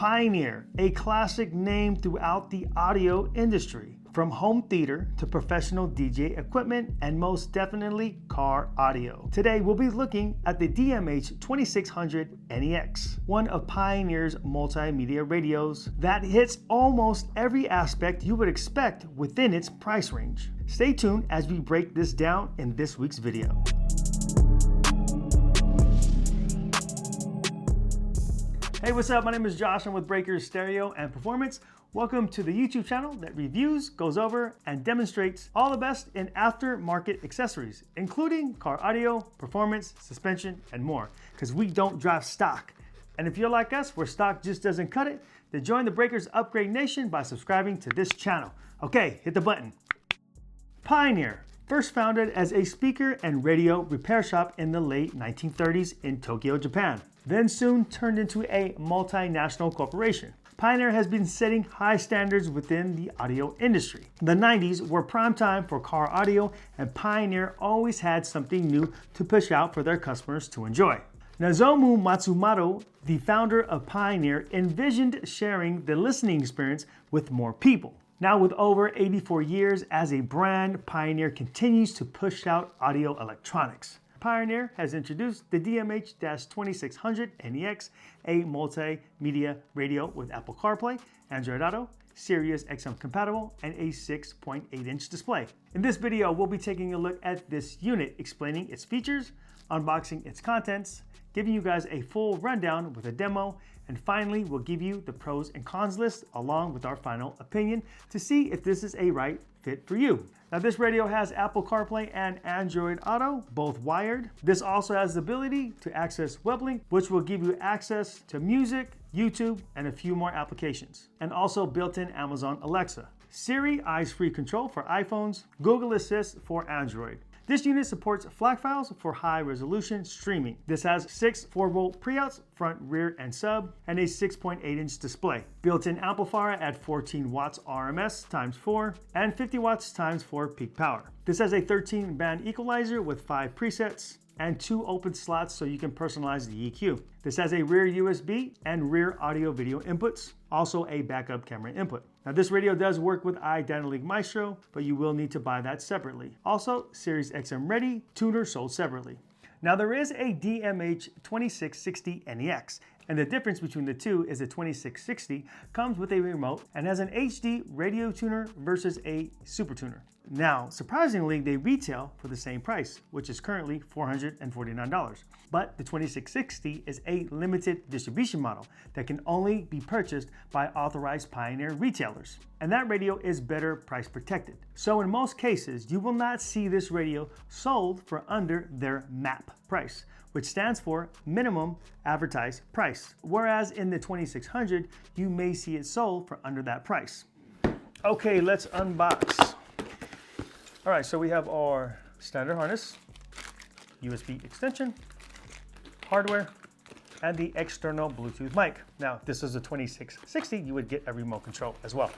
Pioneer, a classic name throughout the audio industry, from home theater to professional DJ equipment and most definitely car audio. Today we'll be looking at the DMH-2600NEX, one of Pioneer's multimedia radios that hits almost every aspect you would expect within its price range. Stay tuned as we break this down in this week's video. Hey, what's up? My name is Josh. I'm with Breakers Stereo and Performance. Welcome to the YouTube channel that reviews, goes over, and demonstrates all the best in aftermarket accessories, including car audio, performance, suspension, and more, because we don't drive stock. And if you're like us, where stock just doesn't cut it, then join the Breakers Upgrade Nation by subscribing to this channel. Okay, hit the button. Pioneer, first founded as a speaker and radio repair shop in the late 1930s in Tokyo, Japan, then soon turned into a multinational corporation. Pioneer has been setting high standards within the audio industry. The 90s were prime time for car audio, and Pioneer always had something new to push out for their customers to enjoy. Nozomu Matsumoto, the founder of Pioneer, envisioned sharing the listening experience with more people. Now, with over 84 years as a brand, Pioneer continues to push out audio electronics. Pioneer has introduced the DMH-2600NEX, a multimedia radio with Apple CarPlay, Android Auto, Sirius XM compatible, and a 6.8-inch display. In this video, we'll be taking a look at this unit, explaining its features, unboxing its contents, giving you guys a full rundown with a demo, and finally, we'll give you the pros and cons list along with our final opinion to see if this is a right fit for you. Now, this radio has Apple CarPlay and Android Auto, both wired. This also has the ability to access weblink, which will give you access to music, YouTube, and a few more applications. And also built-in Amazon Alexa. Siri eyes-free control for iPhones, Google Assist for Android. This unit supports FLAC files for high-resolution streaming. This has 6 4-volt pre-outs, front, rear, and sub, and a 6.8-inch display. Built-in amplifier at 14 watts RMS times 4 and 50 watts times 4 peak power. This has a 13-band equalizer with 5 presets and 2 open slots so you can personalize the EQ. This has a rear USB and rear audio video inputs, also a backup camera input. Now, this radio does work with iDynamic Maestro, but you will need to buy that separately. Also, Sirius XM Ready tuner sold separately. Now, there is a DMH-2660NEX, and the difference between the two is the 2660 comes with a remote and has an HD radio tuner versus a super tuner. Now, surprisingly, they retail for the same price, which is currently $449. But the 2660 is a limited distribution model that can only be purchased by authorized Pioneer retailers. And that radio is better price protected. So in most cases, you will not see this radio sold for under their MAP price, which stands for minimum advertised price. Whereas in the 2600, you may see it sold for under that price. Okay, let's unbox. All right, so we have our standard harness, USB extension, hardware, and the external Bluetooth mic. Now, if this is a 2660, you would get a remote control as well.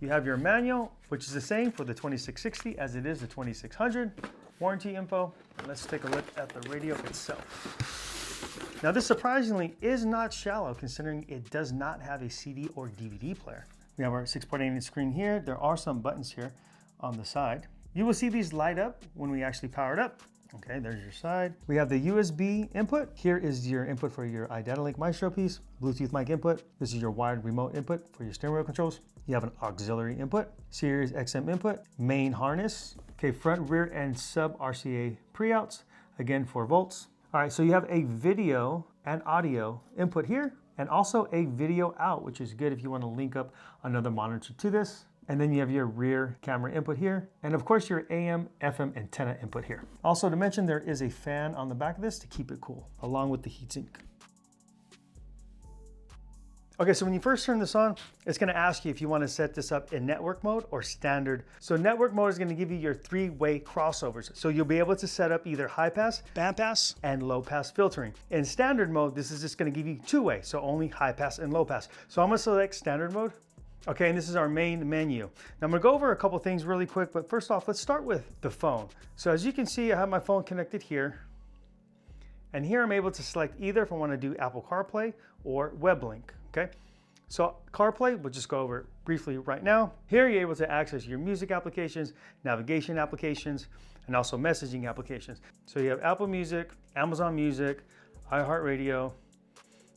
You have your manual, which is the same for the 2660 as it is the 2600. Warranty info. Let's take a look at the radio itself. Now, this surprisingly is not shallow considering it does not have a CD or DVD player. We have our 6.8-inch screen here. There are some buttons here on the side. You will see these light up when we actually power it up. Okay, there's your side. We have the USB input. Here is your input for your iDynamic Maestro piece, Bluetooth mic input. This is your wired remote input for your steering wheel controls. You have an auxiliary input, Sirius XM input, main harness. Okay, front, rear, and sub RCA pre-outs, again 4 volts. All right, so you have a video and audio input here, and also a video out, which is good if you want to link up another monitor to this. And then you have your rear camera input here. And of course your AM, FM antenna input here. Also to mention, there is a fan on the back of this to keep it cool, along with the heatsink. Okay, so when you first turn this on, it's gonna ask you if you wanna set this up in network mode or standard. So network mode is gonna give you your 3-way crossovers. So you'll be able to set up either high pass, band pass, and low pass filtering. In standard mode, this is just gonna give you 2-way, so only high pass and low pass. So I'm gonna select standard mode. Okay, and this is our main menu. Now I'm gonna go over a couple things really quick, but first off, let's start with the phone. So as you can see, I have my phone connected here. And here I'm able to select either if I wanna do Apple CarPlay or weblink. Okay, So CarPlay, we'll just go over it briefly right now. Here you're able to access your music applications, navigation applications, and also messaging applications. So you have Apple Music, Amazon Music, iHeartRadio,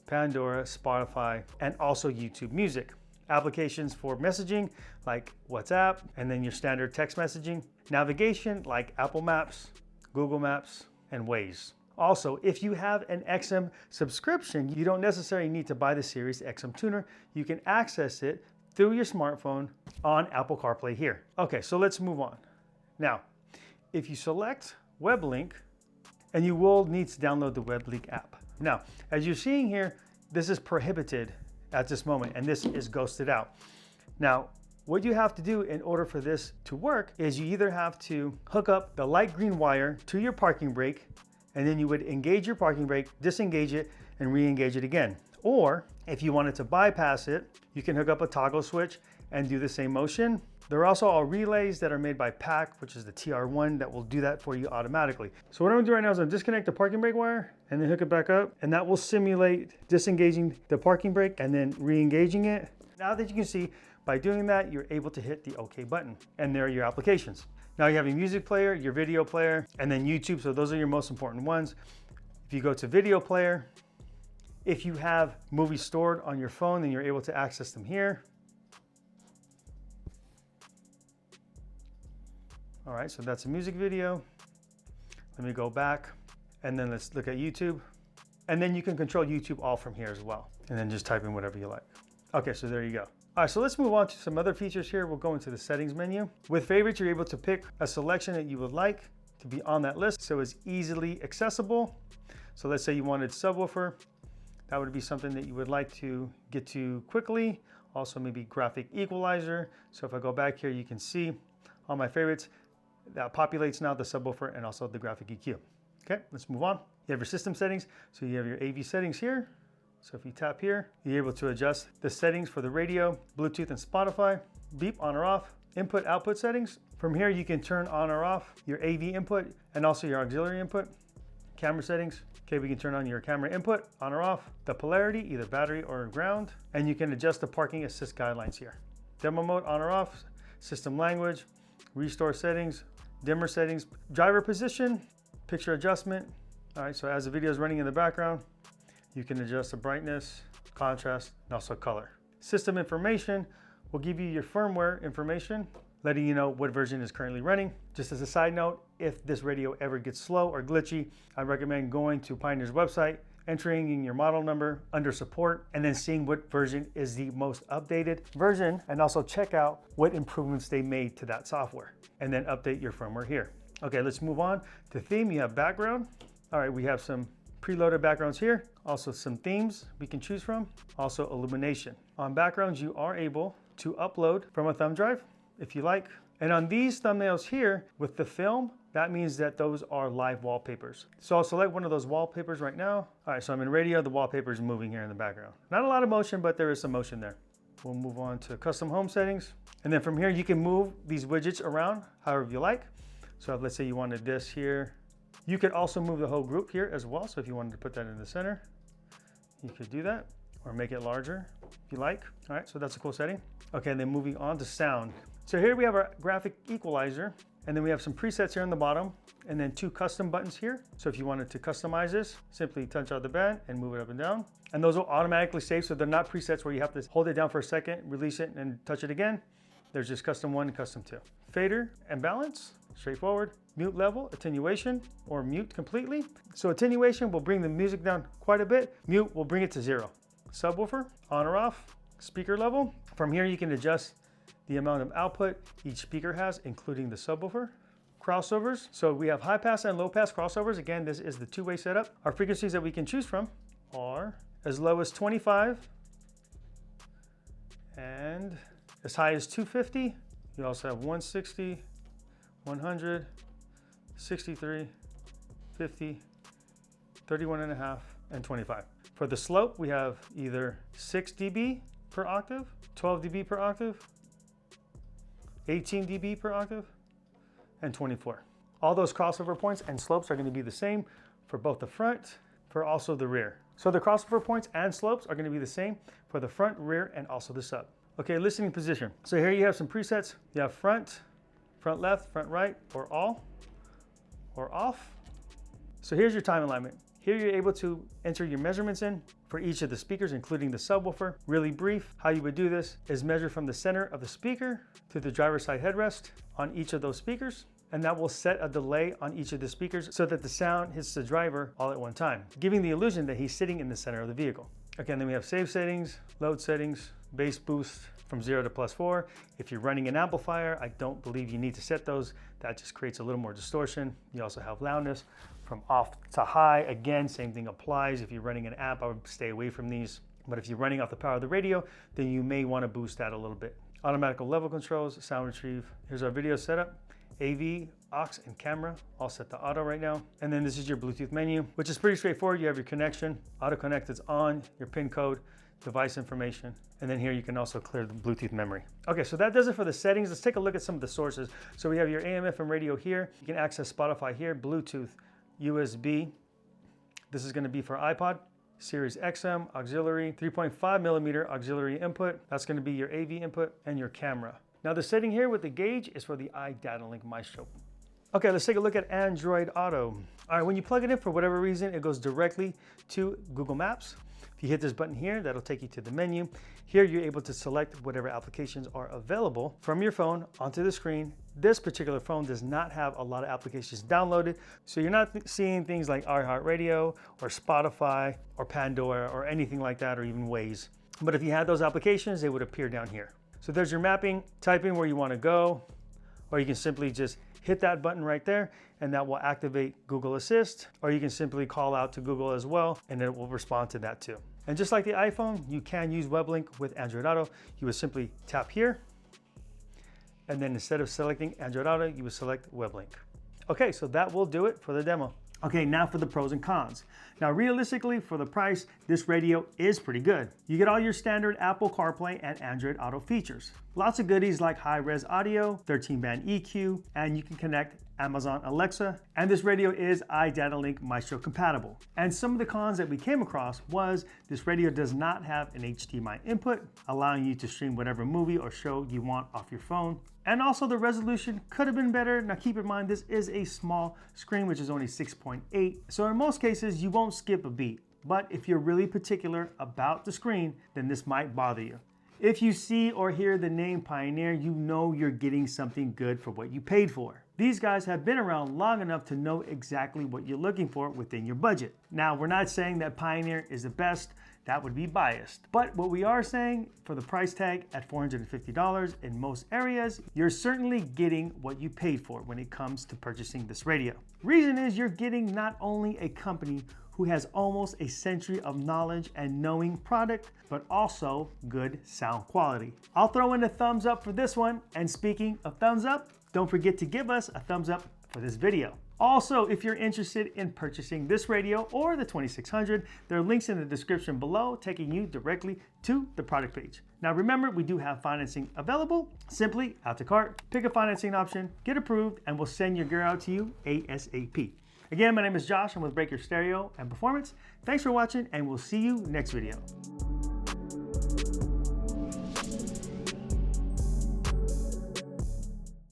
Pandora, Spotify, and also YouTube Music. Applications for messaging like WhatsApp, and then your standard text messaging. Navigation like Apple Maps, Google Maps, and Waze. Also, if you have an XM subscription, you don't necessarily need to buy the Series XM tuner. You can access it through your smartphone on Apple CarPlay here. Okay, so let's move on. Now, if you select weblink, and you will need to download the weblink app. Now, as you're seeing here, this is prohibited at this moment, and this is ghosted out. Now, what you have to do in order for this to work is you either have to hook up the light green wire to your parking brake, and then you would engage your parking brake, disengage it, and re-engage it again. Or if you wanted to bypass it, you can hook up a toggle switch and do the same motion. There are also all relays that are made by PAC, which is the TR1, that will do that for you automatically. So what I'm gonna do right now is I'm disconnect the parking brake wire and then hook it back up, and that will simulate disengaging the parking brake and then re-engaging it. Now that you can see, by doing that, you're able to hit the OK button, and there are your applications. Now you have your music player, your video player, and then YouTube, so those are your most important ones. If you go to video player, if you have movies stored on your phone, then you're able to access them here. All right, so that's a music video. Let me go back, and then let's look at YouTube. And then you can control YouTube all from here as well. And then just type in whatever you like. Okay, so there you go. All right, so let's move on to some other features here. We'll go into the settings menu. With favorites, you're able to pick a selection that you would like to be on that list, so it's easily accessible. So let's say you wanted subwoofer. That would be something that you would like to get to quickly. Also maybe graphic equalizer. So if I go back here, you can see all my favorites. That populates now the subwoofer and also the graphic EQ. Okay, let's move on. You have your system settings. So you have your AV settings here. So if you tap here, you're able to adjust the settings for the radio, Bluetooth, and Spotify. Beep on or off. Input output settings. From here, you can turn on or off your AV input and also your auxiliary input. Camera settings. Okay, we can turn on your camera input on or off. The polarity, either battery or ground. And you can adjust the parking assist guidelines here. Demo mode on or off. System language. Restore settings. Dimmer settings. Driver position. Picture adjustment. All right, so as the video is running in the background, you can adjust the brightness, contrast, and also color. System information will give you your firmware information, letting you know what version is currently running. Just as a side note, if this radio ever gets slow or glitchy, I recommend going to Pioneer's website, entering in your model number under support, and then seeing what version is the most updated version, and also check out what improvements they made to that software, and then update your firmware here. Okay, let's move on to theme. You have background. All right, we have some preloaded backgrounds here. Also some themes we can choose from. Also illumination. On backgrounds, you are able to upload from a thumb drive if you like. And on these thumbnails here with the film, that means that those are live wallpapers. So I'll select one of those wallpapers right now. All right, so I'm in radio, the wallpaper is moving here in the background. Not a lot of motion, but there is some motion there. We'll move on to custom home settings. And then from here, you can move these widgets around however you like. So if, let's say you wanted this here. You could also move the whole group here as well. So if you wanted to put that in the center, you could do that, or make it larger if you like. All right, so that's a cool setting. Okay, and then moving on to sound. So here we have our graphic equalizer, and then we have some presets here on the bottom, and then 2 custom buttons here. So if you wanted to customize this, simply touch out the band and move it up and down. And those will automatically save, so they're not presets where you have to hold it down for a second, release it, and touch it again. There's just custom 1 and custom 2. Fader and balance, straightforward. Mute level, attenuation, or mute completely. So attenuation will bring the music down quite a bit. Mute will bring it to 0. Subwoofer, on or off. Speaker level. From here you can adjust the amount of output each speaker has, including the subwoofer. Crossovers, so we have high pass and low pass crossovers. Again, this is the 2-way setup. Our frequencies that we can choose from are as low as 25 and as high as 250. You also have 160, 100, 63, 50, 31.5, and 25. For the slope, we have either 6 dB per octave, 12 dB per octave, 18 dB per octave, and 24. All those crossover points and slopes are going to be the same for both the front, for also the rear. So the crossover points and slopes are going to be the same for the front, rear, and also the sub. Okay, listening position. So here you have some presets. You have front, front left, front right, or all, or off. So here's your time alignment. Here you're able to enter your measurements in for each of the speakers, including the subwoofer. Really brief, how you would do this is measure from the center of the speaker to the driver's side headrest on each of those speakers. And that will set a delay on each of the speakers so that the sound hits the driver all at one time, giving the illusion that he's sitting in the center of the vehicle. Again, then we have save settings, load settings, bass boost from 0 to +4. If you're running an amplifier, I don't believe you need to set those. That just creates a little more distortion. You also have loudness from off to high. Again, same thing applies. If you're running an amp, I would stay away from these. But if you're running off the power of the radio, then you may want to boost that a little bit. Automatic level controls, sound retrieve. Here's our video setup. AV, aux, and camera, all set to auto right now. And then this is your Bluetooth menu, which is pretty straightforward. You have your connection, auto connect is on, your pin code, device information, and then here you can also clear the Bluetooth memory. Okay, so that does it for the settings. Let's take a look at some of the sources. So we have your AM, FM radio here. You can access Spotify here, Bluetooth, USB. This is gonna be for iPod. Sirius XM, auxiliary, 3.5 millimeter auxiliary input. That's gonna be your AV input and your camera. Now the setting here with the gauge is for the iDataLink Maestro. Okay, let's take a look at Android Auto. All right, when you plug it in, for whatever reason, it goes directly to Google Maps. If you hit this button here, that'll take you to the menu. Here you're able to select whatever applications are available from your phone onto the screen. This particular phone does not have a lot of applications downloaded, so you're not seeing things like iHeartRadio or Spotify or Pandora or anything like that, or even Waze. But if you had those applications, they would appear down here. So there's your mapping, type in where you want to go, or you can simply just hit that button right there and that will activate Google Assist, or you can simply call out to Google as well and it will respond to that too. And just like the iPhone, you can use weblink with Android Auto. You would simply tap here, and then instead of selecting Android Auto, you would select weblink. Okay, so that will do it for the demo. Okay, now for the pros and cons. Now, realistically, for the price, this radio is pretty good. You get all your standard Apple CarPlay and Android Auto features. Lots of goodies like high-res audio, 13-band EQ, and you can connect Amazon Alexa, and this radio is iDataLink Maestro compatible. And some of the cons that we came across was this radio does not have an HDMI input, allowing you to stream whatever movie or show you want off your phone. And also the resolution could have been better. Now keep in mind, this is a small screen, which is only 6.8. So in most cases, you won't skip a beat. But if you're really particular about the screen, then this might bother you. If you see or hear the name Pioneer, you know you're getting something good for what you paid for. These guys have been around long enough to know exactly what you're looking for within your budget. Now, we're not saying that Pioneer is the best. That would be biased. But what we are saying, for the price tag at $450 in most areas, you're certainly getting what you paid for when it comes to purchasing this radio. Reason is you're getting not only a company who has almost a century of knowledge and knowing product, but also good sound quality. I'll throw in a thumbs up for this one. And speaking of thumbs up, don't forget to give us a thumbs up for this video. Also, if you're interested in purchasing this radio or the 2600, there are links in the description below taking you directly to the product page. Now remember, we do have financing available. Simply add to cart, pick a financing option, get approved, and we'll send your gear out to you ASAP. Again, my name is Josh. I'm with Breaker Stereo and Performance. Thanks for watching, and we'll see you next video.